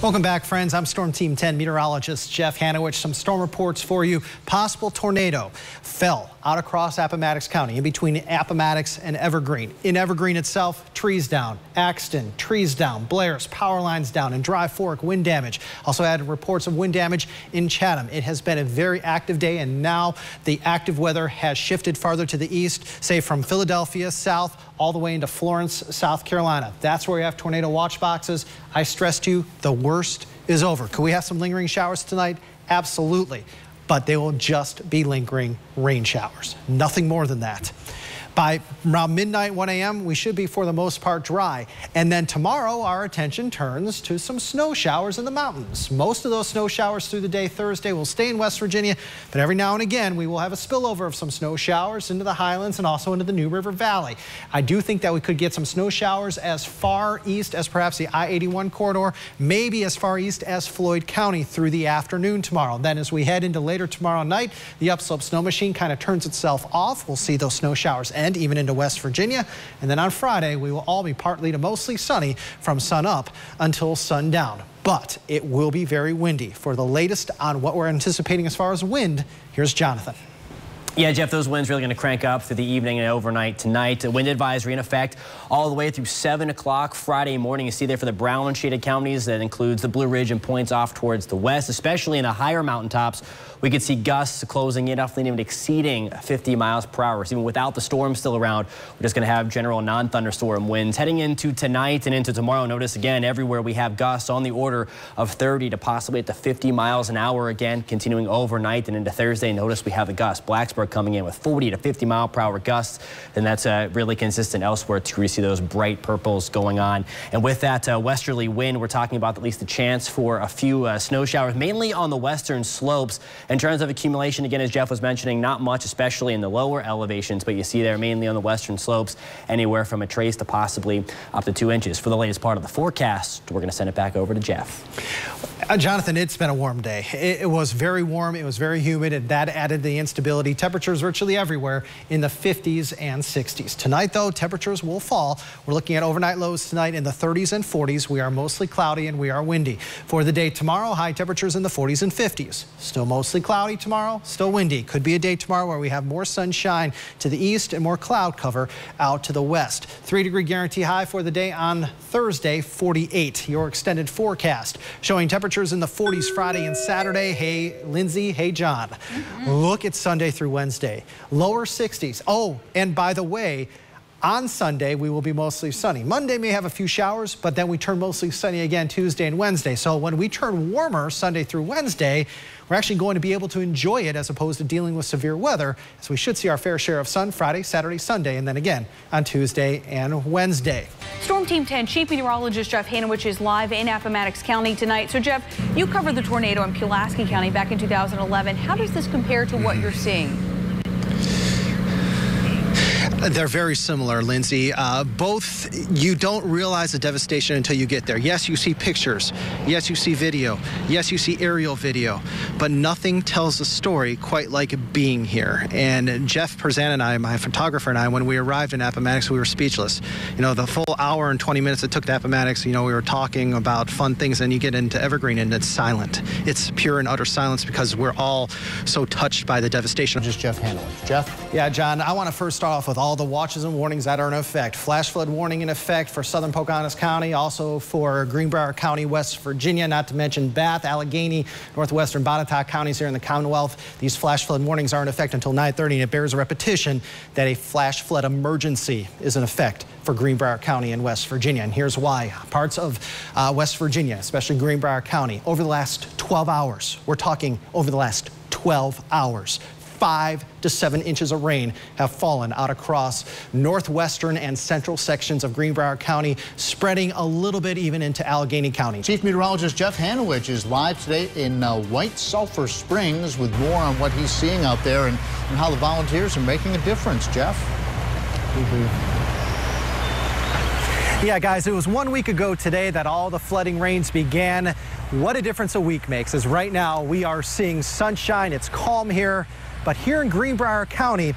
Welcome back, friends. I'm Storm Team 10 meteorologist Jeff Haniewich. Some storm reports for you. Possible tornado fell out across Appomattox County, in between Appomattox and Evergreen. In Evergreen itself, trees down. Axton, trees down. Blair's, power lines down. And Dry Fork, wind damage. Also had reports of wind damage in Chatham. It has been a very active day, and now the active weather has shifted farther to the east, say from Philadelphia south all the way into Florence, South Carolina. That's where we have tornado watch boxes. I stress to you, the worst is over. Could we have some lingering showers tonight? Absolutely. But they will just be lingering rain showers. Nothing more than that. By around midnight, 1 a.m., we should be, for the most part, dry. And then tomorrow, our attention turns to some snow showers in the mountains. Most of those snow showers through the day Thursday will stay in West Virginia, but every now and again, we will have a spillover of some snow showers into the highlands and also into the New River Valley. I do think that we could get some snow showers as far east as perhaps the I-81 corridor, maybe as far east as Floyd County through the afternoon tomorrow. Then as we head into later tomorrow night, the upslope snow machine kind of turns itself off. We'll see those snow showers end even into West Virginia. And then on Friday, we will all be partly to mostly sunny from sun up until sundown. But it will be very windy. For the latest on what we're anticipating as far as wind, here's Jonathan. Yeah, Jeff, those winds really going to crank up through the evening and overnight tonight. A wind advisory in effect all the way through 7 o'clock Friday morning. You see there for the brown shaded counties. That includes the Blue Ridge and points off towards the west, especially in the higher mountaintops. We could see gusts closing in, often even exceeding 50 miles per hour. So even without the storm still around, we're just going to have general non-thunderstorm winds. Heading into tonight and into tomorrow, notice again everywhere we have gusts on the order of 30 to possibly at the 50 miles an hour again, continuing overnight and into Thursday. Notice we have a gust. Blacksburg coming in with 40 to 50 mile per hour gusts, and that's really consistent elsewhere too. We see those bright purples going on, and with that westerly wind, we're talking about at least the chance for a few snow showers, mainly on the western slopes. In terms of accumulation, again, as Jeff was mentioning, not much, especially in the lower elevations, but you see there mainly on the western slopes, anywhere from a trace to possibly up to 2 inches. For the latest part of the forecast, we're going to send it back over to Jeff. Jonathan, it's been a warm day. It was very warm. It was very humid, and that added the instability. Temperatures virtually everywhere in the 50s and 60s. Tonight, though, temperatures will fall. We're looking at overnight lows tonight in the 30s and 40s. We are mostly cloudy and we are windy. For the day tomorrow, high temperatures in the 40s and 50s. Still mostly cloudy tomorrow, still windy. Could be a day tomorrow where we have more sunshine to the east and more cloud cover out to the west. 3-degree guarantee high for the day on Thursday, 48. Your extended forecast showing temperatures in the 40s Friday and Saturday. Hey, Lindsay. Hey, John. Look at Sunday through Wednesday. Lower 60s. Oh, and by the way, on Sunday, we will be mostly sunny. Monday may have a few showers, but then we turn mostly sunny again Tuesday and Wednesday. So when we turn warmer Sunday through Wednesday, we're actually going to be able to enjoy it as opposed to dealing with severe weather. So we should see our fair share of sun Friday, Saturday, Sunday, and then again on Tuesday and Wednesday. Storm Team 10 Chief Meteorologist Jeff Haniewich is live in Appomattox County tonight. So Jeff, you covered the tornado in Pulaski County back in 2011. How does this compare to what you're seeing? They're very similar, Lindsay. Both, you don't realize the devastation until you get there. Yes, you see pictures. Yes, you see video. Yes, you see aerial video. But nothing tells a story quite like being here. And Jeff Perzan and I, my photographer and I, when we arrived in Appomattox, we were speechless. You know, the full hour and 20 minutes it took to Appomattox, you know, we were talking about fun things, and you get into Evergreen and it's silent. It's pure and utter silence because we're all so touched by the devastation. Just Jeff Haniewich. Jeff? Yeah, John, I want to first start off with all the watches and warnings that are in effect. Flash flood warning in effect for southern Pocahontas County, also for Greenbrier County, West Virginia, not to mention Bath, Allegheny, northwestern Botetourt counties here in the Commonwealth. These flash flood warnings are in effect until 9:30, and it bears a repetition that a flash flood emergency is in effect for Greenbrier County and West Virginia. And here's why. Parts of West Virginia, especially Greenbrier County, over the last 12 hours, we're talking over the last 12 hours, 5 to 7 inches of rain have fallen out across northwestern and central sections of Greenbrier County, spreading a little bit even into Allegheny County. Chief Meteorologist Jeff Haniewich is live today in White Sulphur Springs with more on what he's seeing out there and how the volunteers are making a difference. Jeff? Yeah, guys, it was 1 week ago today that all the flooding rains began. What a difference a week makes, as right now we are seeing sunshine. It's calm here. But here in Greenbrier County,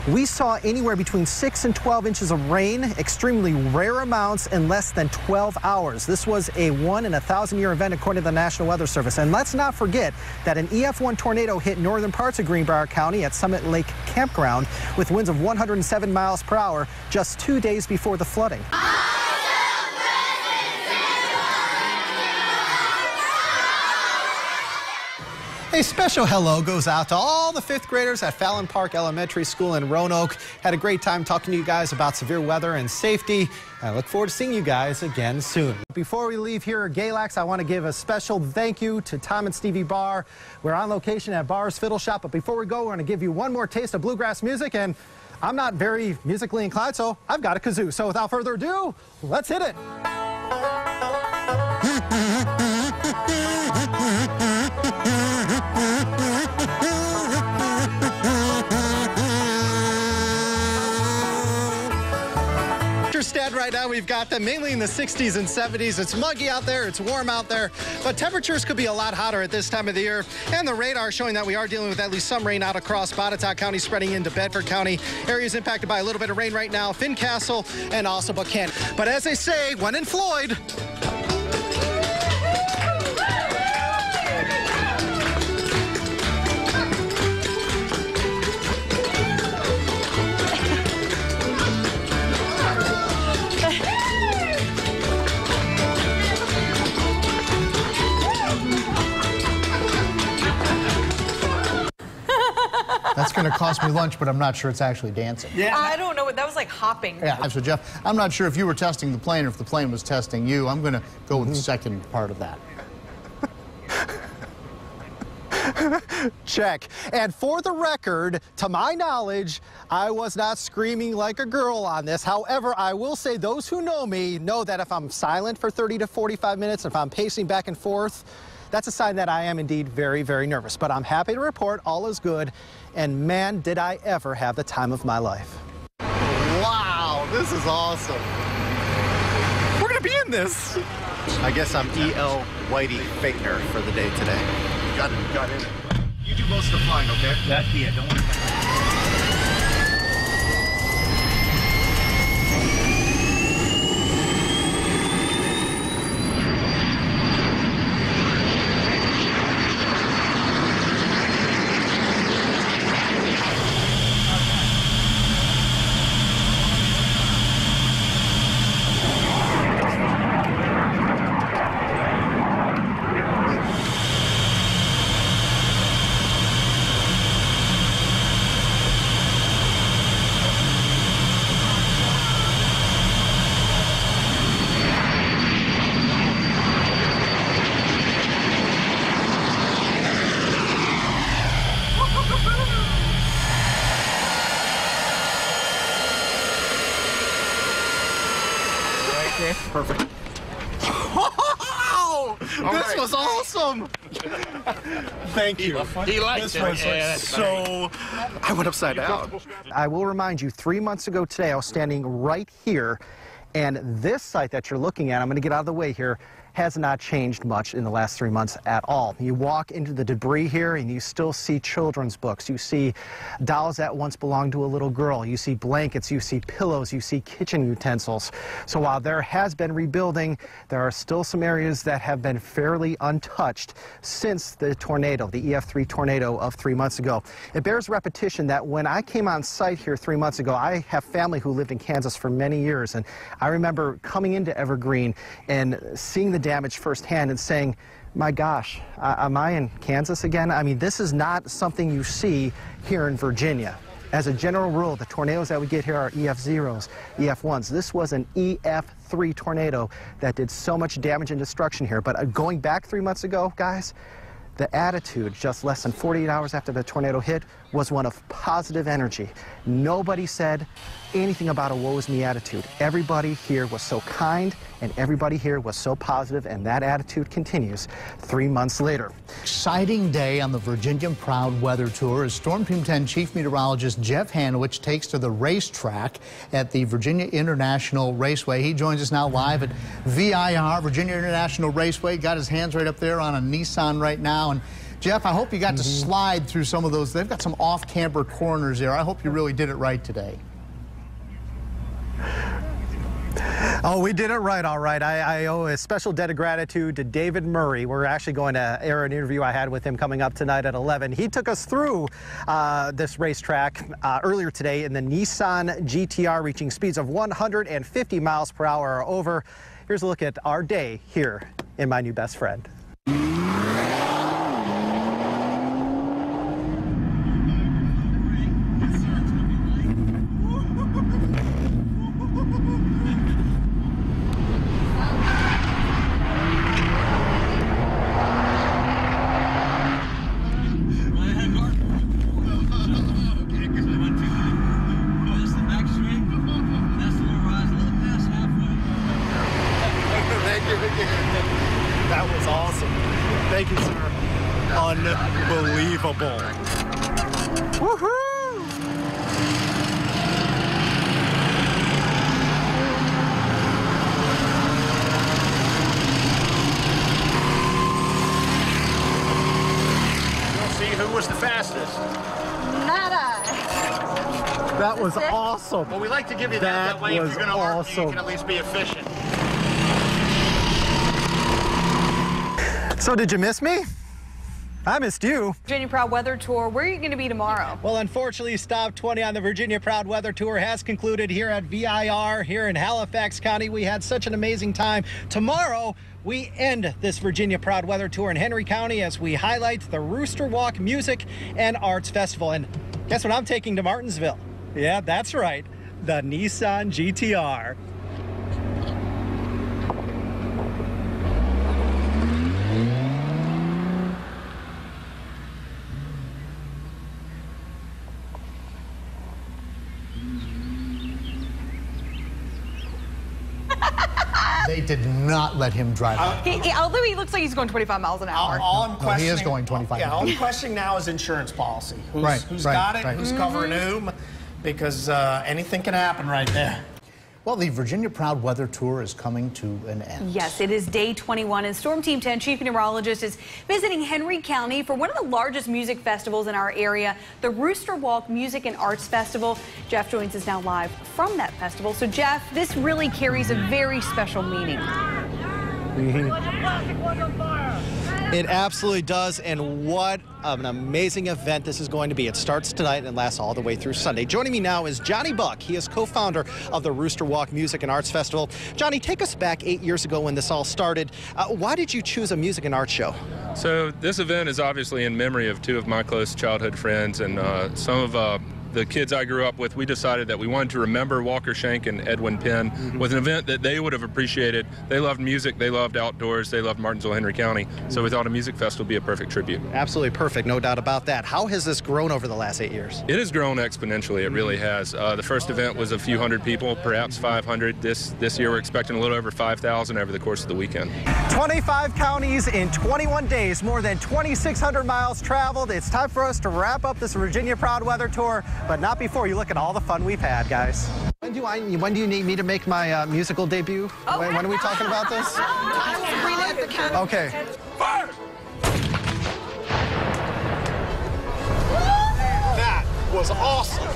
We saw anywhere between 6 and 12 inches of rain, extremely rare amounts in less than 12 hours. This was a 1 in a 1,000-year event according to the National Weather Service. And let's not forget that an EF1 tornado hit northern parts of Greenbrier County at Summit Lake Campground with winds of 107 miles per hour just 2 days before the flooding. A special hello goes out to all the 5th graders at Fallon Park Elementary School in Roanoke. Had a great time talking to you guys about severe weather and safety. I look forward to seeing you guys again soon. Before we leave here at Galax, I want to give a special thank you to Tom and Stevie Barr. We're on location at Barr's Fiddle Shop, but before we go, we're going to give you one more taste of bluegrass music, and I'm not very musically inclined, so I've got a kazoo. So without further ado, let's hit it. Right now we've got them mainly in the 60s and 70s. It's muggy out there, it's warm out there, but temperatures could be a lot hotter at this time of the year. And the radar showing that we are dealing with at least some rain out across Botetourt County, spreading into Bedford County. Areas impacted by a little bit of rain right now, Fincastle and also Buchanan. But as they say, when in Floyd, that's going to cost me lunch, but I'm not sure it's actually dancing. Yeah. I don't know. That was like hopping. Yeah. So, Jeff, I'm not sure if you were testing the plane or if the plane was testing you. I'm going to go with the second part of that. Check. And for the record, to my knowledge, I was not screaming like a girl on this. However, I will say those who know me know that if I'm silent for 30 to 45 minutes, if I'm pacing back and forth, that's a sign that I am indeed very, very nervous. But I'm happy to report all is good. And man, did I ever have the time of my life. Wow, this is awesome. We're going to be in this. I guess I'm E.L. Whitey Faitner for the day today. Got it. You do most of the flying, okay? That's it. Don't worry about it. Perfect. Oh, this was awesome. Thank you. He liked it. So I went upside down. I will remind you, 3 months ago today, I was standing right here, and this site that you're looking at, I'm going to get out of the way here, has not changed much in the last 3 months at all. You walk into the debris here and you still see children's books. You see dolls that once belonged to a little girl. You see blankets, you see pillows, you see kitchen utensils. So while there has been rebuilding, there are still some areas that have been fairly untouched since the tornado, the EF3 tornado of 3 months ago. It bears repetition that when I came on site here 3 months ago, I have family who lived in Kansas for many years, and I remember coming into Evergreen and seeing the damage firsthand and saying, my gosh, am I in Kansas again? I mean, this is not something you see here in Virginia. As a general rule, the tornadoes that we get here are EF0s, EF1s. This was an EF3 tornado that did so much damage and destruction here. But going back 3 months ago, guys, the attitude just less than 48 hours after the tornado hit was one of positive energy. Nobody said anything about a woe is me attitude. Everybody here was so kind and everybody here was so positive, and that attitude continues 3 months later. Exciting day on the Virginia Proud Weather Tour as Storm Team 10 Chief Meteorologist Jeff Haniewich takes to the racetrack at the Virginia International Raceway. He joins us now live at VIR, Virginia International Raceway. Got his hands right up there on a Nissan right now. And Jeff, I hope you got to slide through some of those. They've got some off-camber corners there. I hope you really did it right today. Oh, we did it right, all right. I owe a special debt of gratitude to David Murray. We're actually going to air an interview I had with him coming up tonight at 11. He took us through this racetrack earlier today in the Nissan GTR, reaching speeds of 150 miles per hour or over. Here's a look at our day here in my new best friend. That was awesome. Thank you, sir. Unbelievable. Woohoo! We'll see who was the fastest. That was awesome. Well, we like to give you that way if you're going to work, you can at least be efficient. So did you miss me? I missed you. Virginia Proud Weather Tour, where are you going to be tomorrow? Well, unfortunately, Stop 20 on the Virginia Proud Weather Tour has concluded here at VIR here in Halifax County. We had such an amazing time. Tomorrow, we end this Virginia Proud Weather Tour in Henry County as we highlight the Rooster Walk Music and Arts Festival. And guess what I'm taking to Martinsville? Yeah, that's right, the Nissan GTR. They did not let him drive. Although he looks like he's going 25 miles an hour. All I'm questioning, he is going 25. Yeah, all I'm questioning now is insurance policy. Who's got it? Who's covering whom? Because anything can happen right there. Well, the Virginia Proud Weather Tour is coming to an end. Yes, it is day 21, and Storm Team 10 Chief Meteorologist is visiting Henry County for one of the largest music festivals in our area, the Rooster Walk Music and Arts Festival. Jeff joins us now live from that festival. So, Jeff, this really carries a very special meaning. It absolutely does, and what an amazing event this is going to be. It starts tonight and lasts all the way through Sunday. Joining me now is Johnny Buck. He is co-founder of the Rooster Walk Music and Arts Festival. Johnny, take us back 8 years ago when this all started. Why did you choose a music and art show? So this event is obviously in memory of two of my close childhood friends and some of the kids I grew up with. We decided that we wanted to remember Walker Schenck and Edwin Penn with an event that they would have appreciated. They loved music, they loved outdoors, they loved Martinsville, Henry County. So we thought a music fest would be a perfect tribute. Absolutely perfect, no doubt about that. How has this grown over the last 8 years? It has grown exponentially, it really has. The first event was a few hundred people, perhaps 500. This year we're expecting a little over 5,000 over the course of the weekend. 25 counties in 21 days, more than 2,600 miles traveled. It's time for us to wrap up this Virginia Proud Weather Tour, but not before you look at all the fun we've had, guys. When do you need me to make my musical debut? When are we talking about this? Okay. Fire! That was awesome.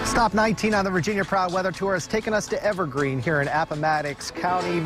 Stop 19 on the Virginia Proud Weather Tour has taken us to Evergreen here in Appomattox County.